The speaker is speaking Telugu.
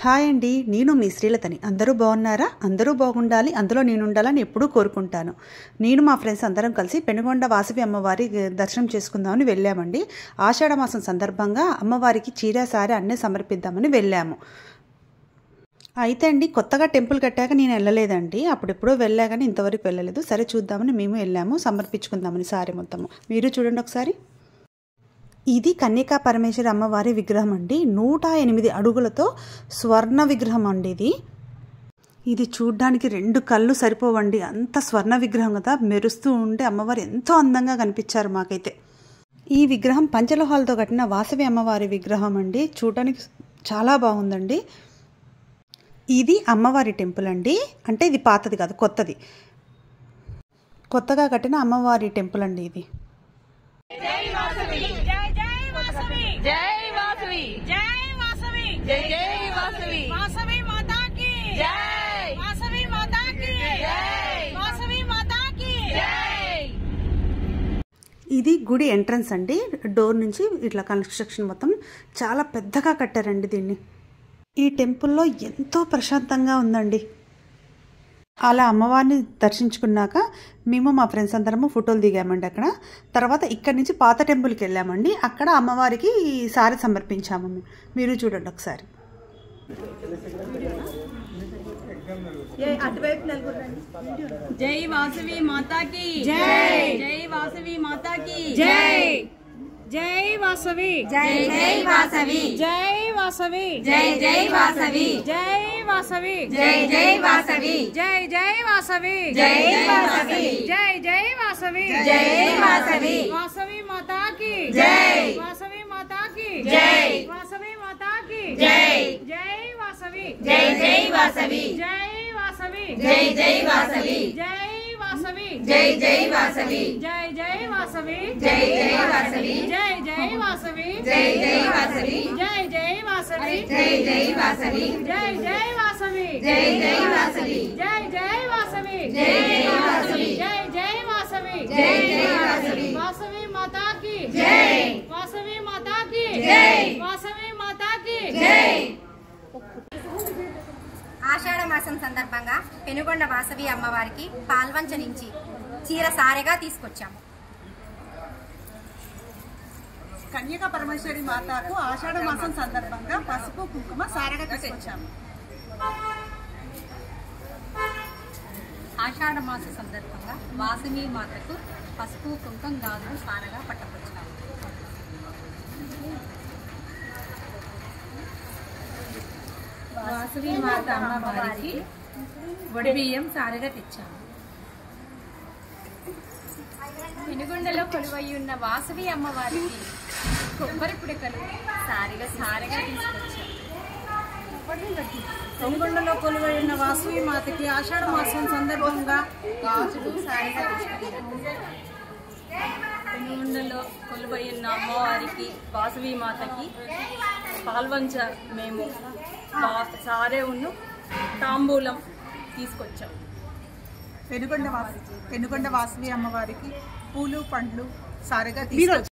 హాయ్ అండి, నేను మీ శ్రీలతని. అందరూ బాగున్నారా? అందరూ బాగుండాలి, అందులో నేను ఉండాలని ఎప్పుడూ కోరుకుంటాను. నేను మా ఫ్రెండ్స్ అందరం కలిసి పెనుగొండ వాసవి అమ్మవారి దర్శనం చేసుకుందామని వెళ్ళామండి. ఆషాఢ మాసం సందర్భంగా అమ్మవారికి చీర సారీ అన్నీ సమర్పిద్దామని వెళ్ళాము. అయితే అండి, కొత్తగా టెంపుల్ కట్టాక నేను వెళ్ళలేదండి. అప్పుడెప్పుడో వెళ్ళా కానీ ఇంతవరకు వెళ్ళలేదు. సరే చూద్దామని మేము వెళ్ళాము, సమర్పించుకుందామని సారీ మొత్తము. మీరు చూడండి ఒకసారి. ఇది కన్యకా పరమేశ్వరి అమ్మవారి విగ్రహం అండి. 108 అడుగులతో స్వర్ణ విగ్రహం అండి. ఇది చూడ్డానికి 2 కళ్ళు సరిపోవండి, అంత స్వర్ణ విగ్రహం కదా. మెరుస్తూ ఉంటే అమ్మవారు ఎంతో అందంగా కనిపించారు మాకైతే. ఈ విగ్రహం పంచలోహాలతో కట్టిన వాసవి అమ్మవారి విగ్రహం అండి. చూడడానికి చాలా బాగుందండి. ఇది అమ్మవారి టెంపుల్ అండి. అంటే ఇది పాతది కాదు, కొత్తది, కొత్తగా కట్టిన అమ్మవారి టెంపుల్ అండి ఇది. ఇది గుడి ఎంట్రన్స్ అండి. డోర్ నుంచి ఇట్లా కన్స్ట్రక్షన్ మొత్తం చాలా పెద్దగా కట్టారండి దీన్ని. ఈ టెంపుల్లో ఎంతో ప్రశాంతంగా ఉందండి. అలా అమ్మవారిని దర్శించుకున్నాక మేము మా ఫ్రెండ్స్ అందరము ఫోటోలు దిగామండి అక్కడ. తర్వాత ఇక్కడి నుంచి పాత టెంపుల్కి వెళ్ళామండి. అక్కడ అమ్మవారికి సారీ సమర్పించాము. మీరు చూడండి ఒకసారి. జై వాసవి మాతాకి జై, జై వాసవి మాతాకి జై, జై వాసవి జై, జై వాసవి జై వాసవి జై, జై వాసవి జై వాసవి జై, జై వాసవి జై, జై వాసవి జై వాసవి జై, జై వాసవి జై వాసవి వాసవి మాతాకి జై, వాసవి మాతాకి జై, వాసవి మాతాకి జై, జై వాసవి జై, జై వాసవి జై వాసవి జై, జై వాసవి జై వాసవి జై, జై వాసవి జై, జై వాసవి జై, జై వాసవి జై, జై వాసవి జై, జై వాసవి జై, జై వాసవి జై, జై వాసవి జై, జై వాసవి జై, జై వాసవి జై, జై వాసవి జై, జై వాసవి జై, జై వాసవి జై, జై వాసవి వాసవి మాతాకి జై, వాసవి మాతాకి జై, వాసవి మాతాకి జై. ఆషాఢ మాసం సందర్భంగా పెనుగొండ వాసవి అమ్మవారికి పాల్వంచ నుంచి చీర సారెగా తీసుకొచ్చాము. కన్యకా పరమేశ్వరి మాతకు ఆషాఢ మాసం సందర్భంగా పసుపు కుంకుమ సారెగా తీసుకొచ్చాము. ఆషాఢ మాస సందర్భంగా వాసవి మాతకు పసుపు కుంకుమ గాజులు సారగా పట్టుకొచ్చాము. వాసవి మాత అమ్మవారికి వడిబియ్యం సారగా తెచ్చాము. పెనుగొండలో కొలువై ఉన్న వాసవి అమ్మవారికి కొబ్బరి పుడకలు సారగా తీసుకొచ్చాము. పెనుగొండలో కొలువై ఉన్న వాసవి మాతకి ఆషాఢ మాసం సందర్భంగా గాజులు సారగా తెచ్చాము. పెనుగొండలో కొలువై ఉన్న అమ్మవారికి వాసవి మాతకి పాల్వంచ మేము సారే ఉన్ను తాంబూలం తీసుకొచ్చాము. పెనుగొండ వాసవి అమ్మవారికి పూలు పండ్లు సారెగా తీసుకొచ్చాము.